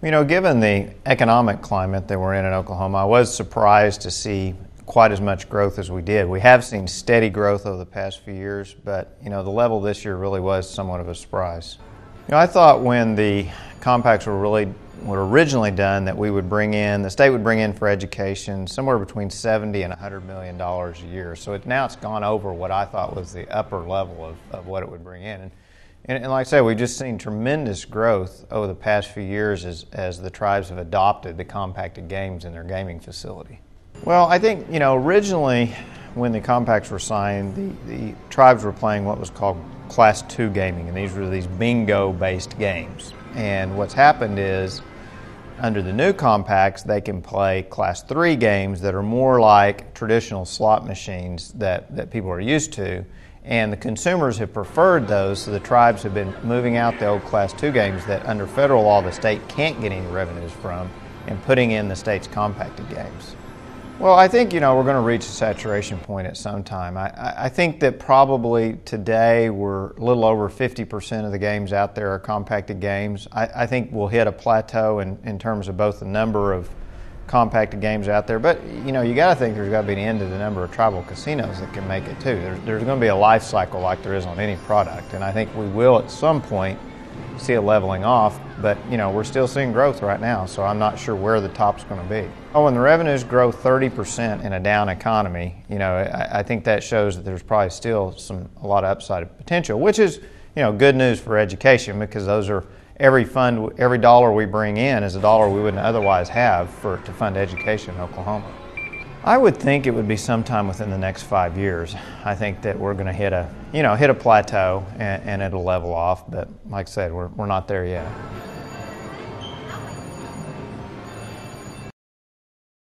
Given the economic climate that we're in Oklahoma, I was surprised to see quite as much growth as we did. We have seen steady growth over the past few years, but the level this year really was somewhat of a surprise. I thought when the compacts were originally done that the state would bring in for education somewhere between $70 and $100 million a year. So now it's gone over what I thought was the upper level of what it would bring in. And like I said, we've just seen tremendous growth over the past few years as the tribes have adopted the compacted games in their gaming facility. Well, I think, originally when the compacts were signed, the tribes were playing what was called Class 2 gaming, and these were these bingo-based games. And what's happened is, under the new compacts, they can play Class 3 games that are more like traditional slot machines that people are used to. And the consumers have preferred those, so the tribes have been moving out the old Class 2 games that under federal law the state can't get any revenues from and putting in the state's compacted games. Well, I think, we're going to reach a saturation point at some time. I think that probably today we're a little over 50% of the games out there are compacted games. I think we'll hit a plateau in terms of both the number of compacted games out there, but you got to think there's got to be an end to the number of tribal casinos that can make it too. There's going to be a life cycle like there is on any product, and I think we will at some point see a leveling off, but we're still seeing growth right now, so I'm not sure where the top's going to be. When the revenues grow 30% in a down economy, I think that shows that there's probably still a lot of upside potential, which is good news for education, because those are every dollar we bring in is a dollar we wouldn't otherwise have to fund education in Oklahoma. I would think it would be sometime within the next 5 years. I think that we're going to hit a plateau and it'll level off, but like I said, we're not there yet.